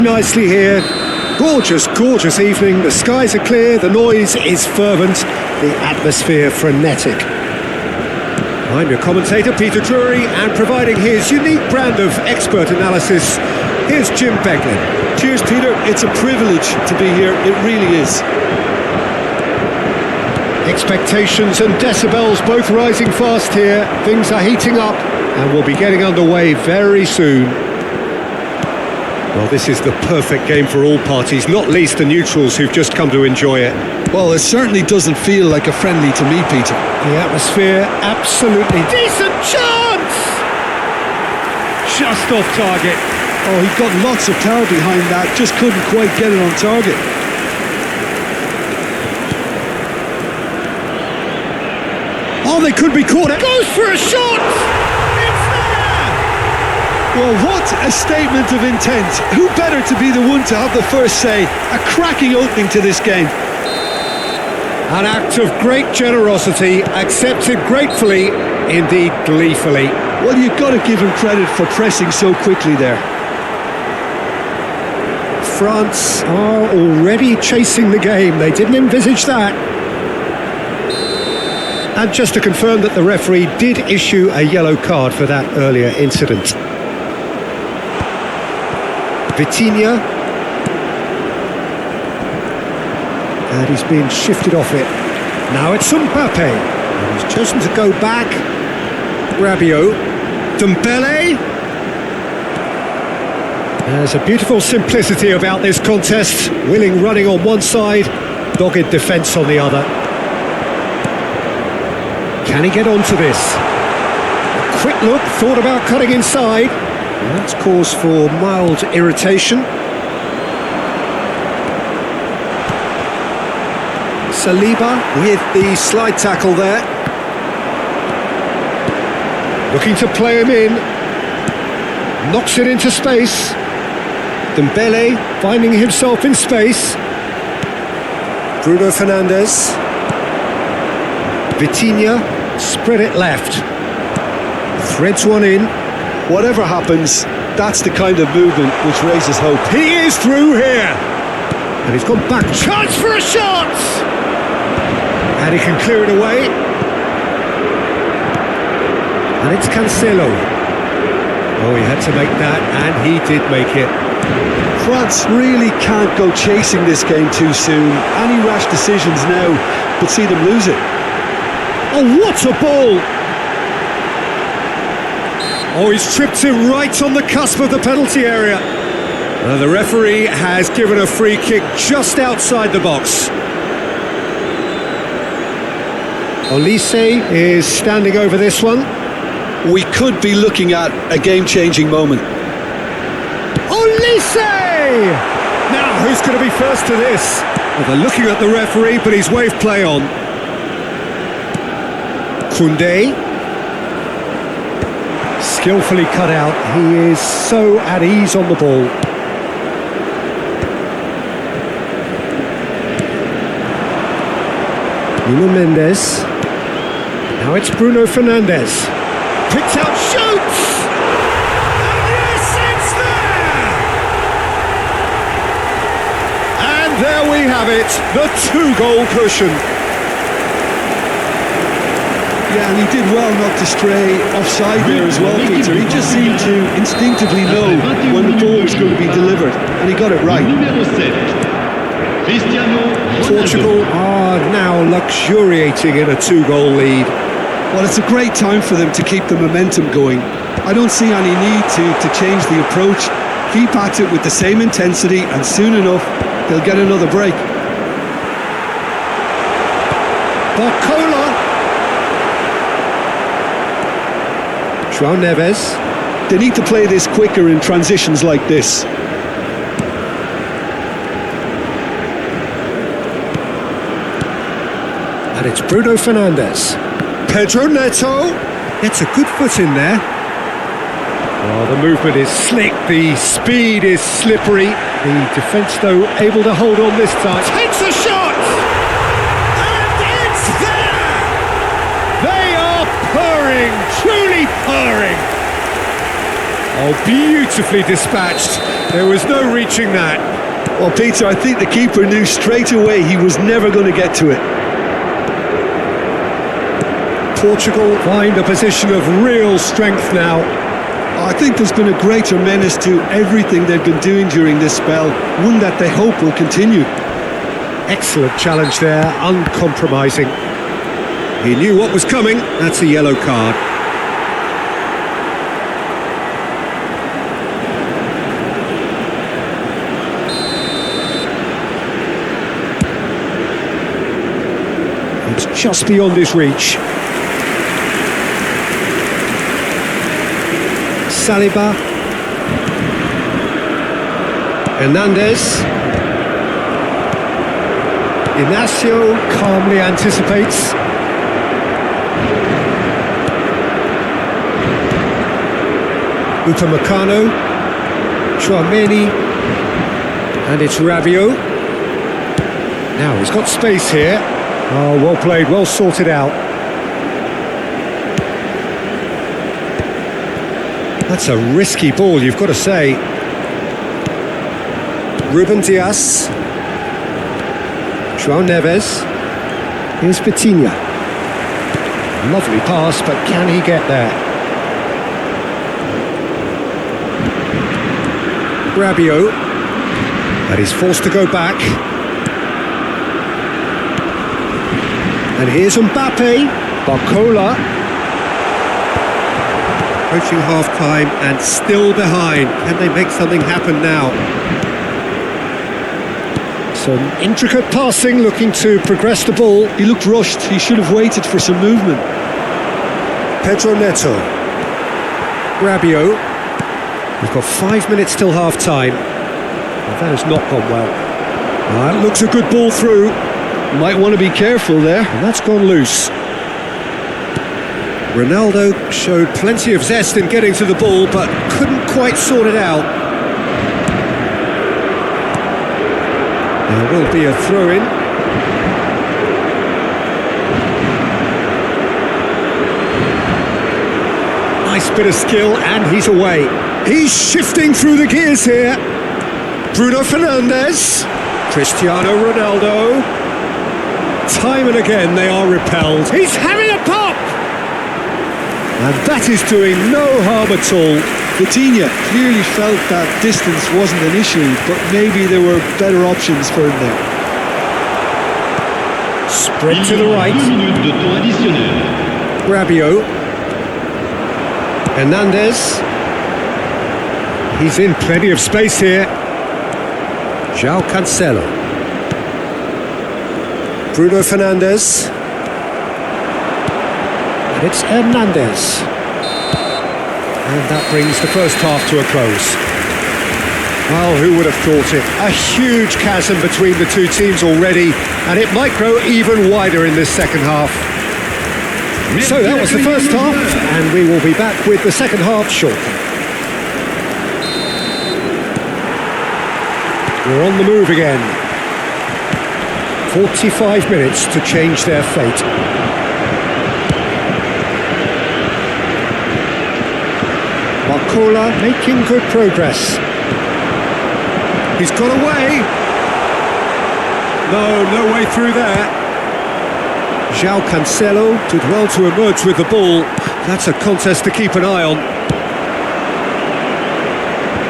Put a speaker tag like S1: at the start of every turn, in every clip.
S1: Nicely here. Gorgeous, gorgeous evening. The skies are clear, the noise is fervent, the atmosphere frenetic. I'm your commentator, Peter Drury, and providing his unique brand of expert analysis, here's Jim Beglin.
S2: Cheers, Peter. It's a privilege to be here. It really is.
S1: Expectations and decibels both rising fast here. Things are heating up, and we'll be getting underway very soon. Well, this is the perfect game for all parties, not least the neutrals who've just come to enjoy it.
S2: Well, it certainly doesn't feel like a friendly to me, Peter.
S1: The atmosphere, absolutely decent chance! Just off target.
S2: Oh, he got lots of power behind that, just couldn't quite get it on target.
S1: Oh, they could be caught. Goes for a shot! It's there!
S2: Well, what a statement of intent. Who better to be the one to have the first say? A cracking opening to this game.
S1: An act of great generosity, accepted gratefully, indeed gleefully.
S2: Well, you've got to give him credit for pressing so quickly there.
S1: France are already chasing the game. They didn't envisage that. And just to confirm that the referee did issue a yellow card for that earlier incident. Vitinha. And he's being shifted off it. Now it's Mbappe. And he's chosen to go back. Rabiot. Dembele. There's a beautiful simplicity about this contest. Willing running on one side, dogged defence on the other. Can he get onto this? A quick look, thought about cutting inside. Well, that's cause for mild irritation. Saliba with the slide tackle there. Looking to play him in. Knocks it into space. Dembele finding himself in space. Bruno Fernandes. Vitinha, spread it left. Threads one in.
S2: Whatever happens, that's the kind of movement which raises hope.
S1: He is through here. And he's gone back. Chance for a shot! And he can clear it away. And it's Cancelo. Oh, he had to make that, and he did make it.
S2: France really can't go chasing this game too soon. Any rash decisions now could see them lose it.
S1: Oh, what a ball! Oh, he's tripped him right on the cusp of the penalty area. The referee has given a free kick just outside the box. Olise is standing over this one.
S2: We could be looking at a game-changing moment.
S1: Olise! Now, who's going to be first to this? Well, they're looking at the referee, but he's waved play on. Koundé. Skillfully cut out. He is so at ease on the ball. Nuno Mendes. Now it's Bruno Fernandes. Picks out, shoots! And yes, it's there! And there we have it, the two-goal cushion.
S2: Yeah, and he did well not to stray offside there as well, Peter. He just seemed to instinctively know when the ball was going to be delivered, and he got it right.
S1: Portugal are now luxuriating in a two-goal lead.
S2: Well, it's a great time for them to keep the momentum going. I don't see any need to change the approach. Keep at it with the same intensity, and soon enough, they'll get another break.
S1: Barcola. João Neves.
S2: They need to play this quicker in transitions like this.
S1: And it's Bruno Fernandes. Pedro Neto gets a good foot in there. Oh, the movement is slick, the speed is slippery. The defence, though, able to hold on this time. Takes a shot! And it's there! They are purring, truly purring. Oh, beautifully dispatched. There was no reaching that.
S2: Well, Peter, I think the keeper knew straight away he was never going to get to it.
S1: Portugal find a position of real strength now.
S2: I think there's been a greater menace to everything they've been doing during this spell, one that they hope will continue.
S1: Excellent challenge there, uncompromising. He knew what was coming, that's a yellow card. It's just beyond his reach. Saliba. Hernandez. Inacio calmly anticipates. Upamecano. Chouameni. And it's Rabiot. Now he's got space here. Oh, well played, well sorted out. That's a risky ball, you've got to say. Ruben Dias. João Neves. Here's Vitinha. Lovely pass, but can he get there? Rabiot. But he's forced to go back. And here's Mbappe. Barcola. Approaching half-time and still behind. Can they make something happen now? Some intricate passing, looking to progress the ball.
S2: He looked rushed, he should have waited for some movement.
S1: Pedro Neto. Rabiot. We've got 5 minutes till half-time. Well, that has not gone well. That looks a good ball through.
S2: Might want to be careful there.
S1: And that's gone loose. Ronaldo showed plenty of zest in getting to the ball, but couldn't quite sort it out. There will be a throw-in. Nice bit of skill, and he's away. He's shifting through the gears here. Bruno Fernandes. Cristiano Ronaldo. Time and again they are repelled. He's having a pop! And that is doing no harm at all.
S2: Vitinha clearly felt that distance wasn't an issue, but maybe there were better options for him there.
S1: Spread to the right. Rabiot. Hernandez. He's in plenty of space here. João Cancelo. Bruno Fernandes. And it's Hernandez. And that brings the first half to a close. Well, who would have thought it? A huge chasm between the two teams already, and it might grow even wider in this second half. So that was the first half, and we will be back with the second half shortly. We're on the move again. 45 minutes to change their fate. Barcola making good progress. He's got away. No way through there. João Cancelo did well to emerge with the ball. That's a contest to keep an eye on.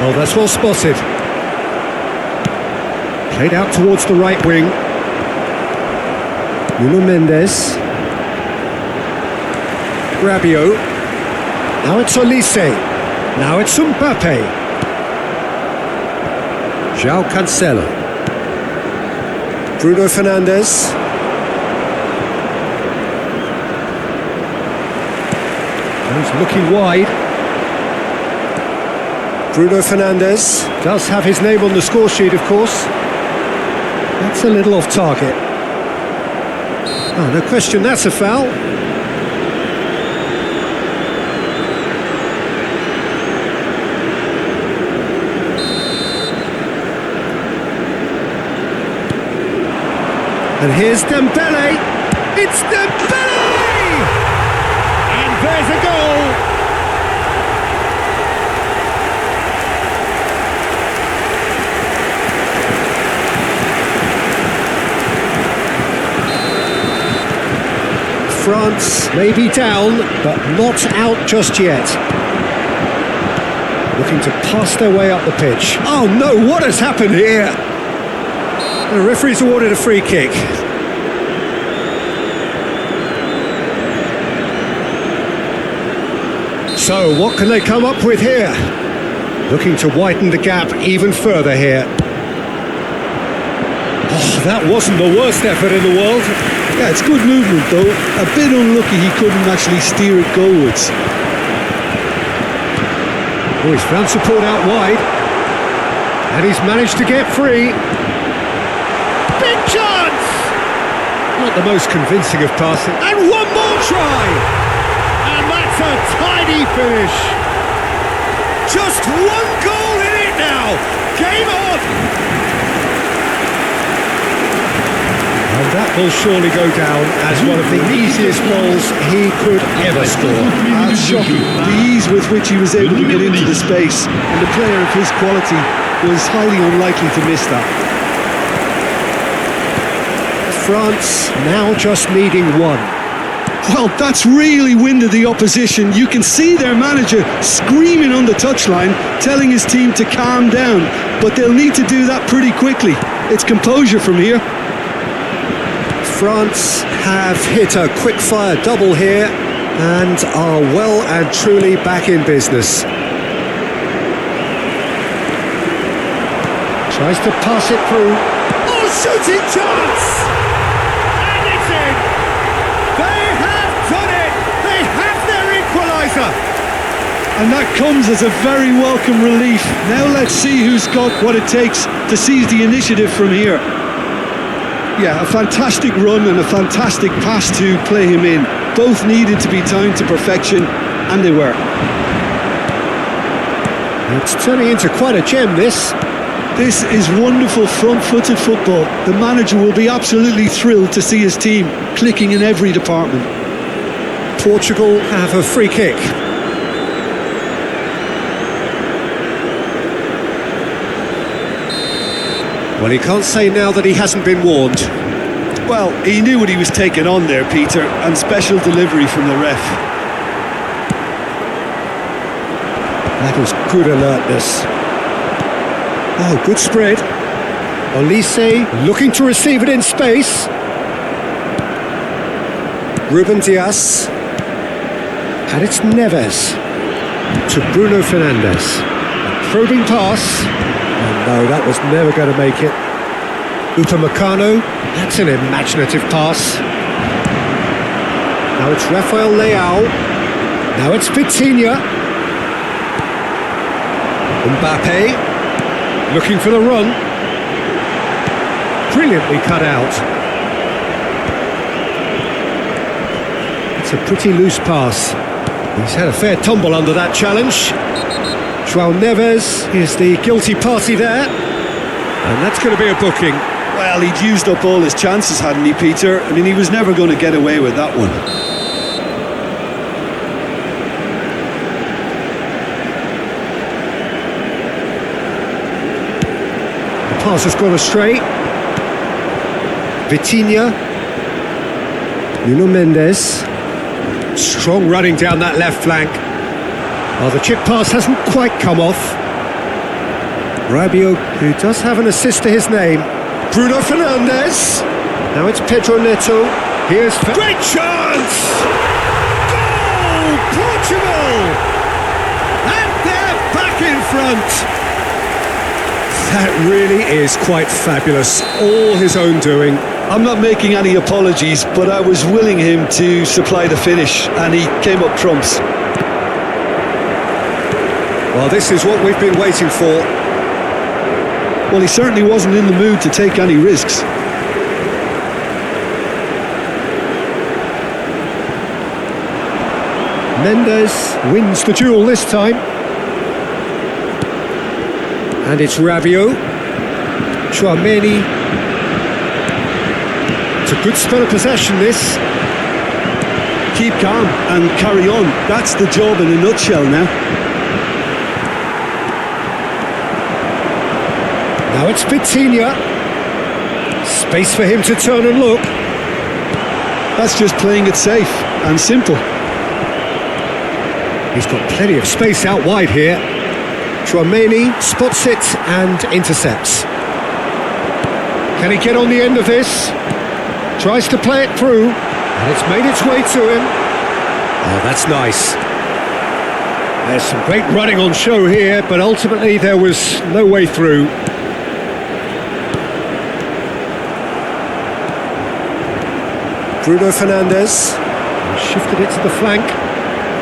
S1: Oh, that's well spotted. Played out towards the right wing. Nuno Mendes. Rabiot. Now it's Olise. Now it's Mbappe. João Cancelo. Bruno Fernandes. He's looking wide. Bruno Fernandes does have his name on the score sheet, of course. That's a little off target. Oh, no question, that's a foul. And here's Dembele. It's Dembele! And there's a goal. France may be down, but not out just yet. Looking to pass their way up the pitch. Oh no, what has happened here? The referee's awarded a free kick. So, what can they come up with here? Looking to widen the gap even further here. Oh, that wasn't the worst effort in the world.
S2: Yeah, it's good movement though. A bit unlucky he couldn't actually steer it goalwards.
S1: Oh, he's found support out wide. And he's managed to get free. Big chance! Not the most convincing of passing. And one more try! And that's a tidy finish. Just one goal in it now. Game on! And that will surely go down as one of the easiest goals he could ever score.
S2: That's shocking. The ease with which he was able to get into the space, and a player of his quality was highly unlikely to miss that.
S1: France now just needing one.
S2: Well, that's really winded the opposition. You can see their manager screaming on the touchline, telling his team to calm down, but they'll need to do that pretty quickly. It's composure from here.
S1: France have hit a quick-fire double here and are well and truly back in business. Tries to pass it through. Oh, shooting chance! And it's in! They have done it! They have their equaliser!
S2: And that comes as a very welcome relief. Now let's see who's got what it takes to seize the initiative from here. Yeah, a fantastic run and a fantastic pass to play him in. Both needed to be timed to perfection, and they were.
S1: It's turning into quite a gem, this.
S2: This is wonderful front-footed football. The manager will be absolutely thrilled to see his team clicking in every department.
S1: Portugal have a free kick. Well, he can't say now that he hasn't been warned.
S2: Well, he knew what he was taking on there, Peter, and special delivery from the ref.
S1: That was good alertness. Oh, good spread. Olise looking to receive it in space. Ruben Dias. And it's Neves to Bruno Fernandes. A probing pass. Oh no, that was never going to make it. Upamecano, that's an imaginative pass. Now it's Rafael Leao. Now it's Vitinha. Mbappe, looking for the run. Brilliantly cut out. It's a pretty loose pass. He's had a fair tumble under that challenge. João Neves is the guilty party there. And that's going to be a booking.
S2: Well, he'd used up all his chances, hadn't he, Peter? I mean, he was never going to get away with that one.
S1: The pass has gone astray. Vitinha. Nuno Mendes. Strong running down that left flank. Oh, the chip pass hasn't quite come off. Rabiot, who does have an assist to his name. Bruno Fernandes. Now it's Pedro Neto. Here's... Great chance! Goal! Portugal! And they're back in front. That really is quite fabulous. All his own doing.
S2: I'm not making any apologies, but I was willing him to supply the finish, and he came up trumps.
S1: Well, this is what we've been waiting for.
S2: Well, he certainly wasn't in the mood to take any risks.
S1: Mendes wins the duel this time. And it's Rabiot. Tchouaméni. It's a good spell of possession, this.
S2: Keep calm and carry on. That's the job in a nutshell now.
S1: Now it's Vitinha. Space for him to turn and look.
S2: That's just playing it safe and simple.
S1: He's got plenty of space out wide here. Tchouaméni spots it and intercepts. Can he get on the end of this? Tries to play it through, and it's made its way to him. Oh, that's nice. There's some great running on show here, but ultimately there was no way through. Bruno Fernandes shifted it to the flank.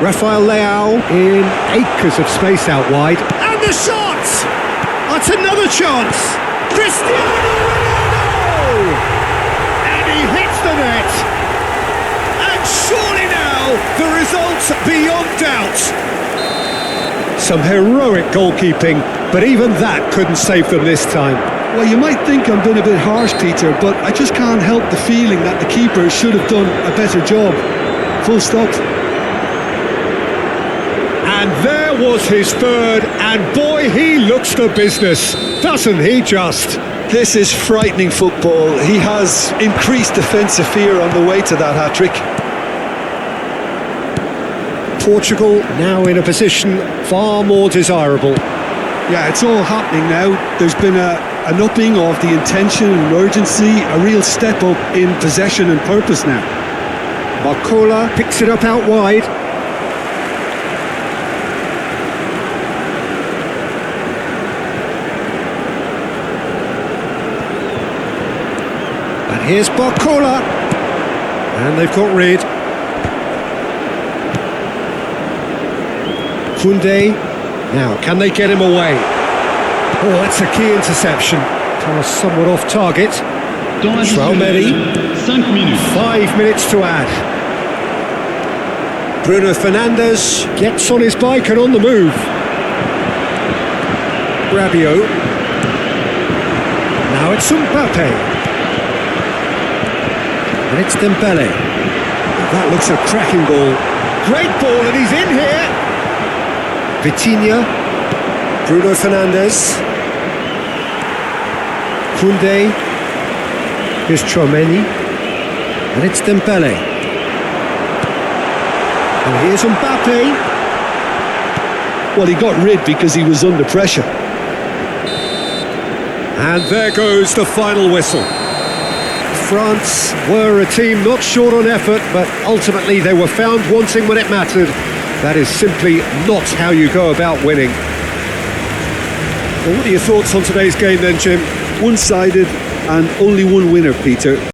S1: Rafael Leao in acres of space out wide. And the shot! That's another chance! Cristiano Ronaldo! And he hits the net! And surely now, the result's beyond doubt! Some heroic goalkeeping, but even that couldn't save them this time.
S2: Well, you might think I'm being a bit harsh, Peter, but I just can't help the feeling that the keeper should have done a better job. Full stop.
S1: And there was his third, and boy, he looks the business, doesn't he just?
S2: This is frightening football. He has increased defensive fear on the way to that hat-trick.
S1: Portugal now in a position far more desirable.
S2: Yeah, it's all happening now. There's been an upping of the intention and urgency, a real step up in possession and purpose now.
S1: Barcola picks it up out wide. And here's Barcola. And they've got rid. Koundé. Now, can they get him away? Oh, that's a key interception. Somewhat off target. Tchouaméni. 5 minutes to add. Bruno Fernandes gets on his bike and on the move. Rabiot. Now it's Mbappe. And it's Dembele. That looks a cracking ball. Great ball, and he's in here. Vitinha, Bruno Fernandes, Koundé, here's Tchouaméni, and it's Dembele. And here's Mbappe.
S2: Well, he got rid because he was under pressure.
S1: And there goes the final whistle. France were a team not short on effort, but ultimately they were found wanting when it mattered. That is simply not how you go about winning. Well, what are your thoughts on today's game then, Jim?
S2: One-sided and only one winner, Peter.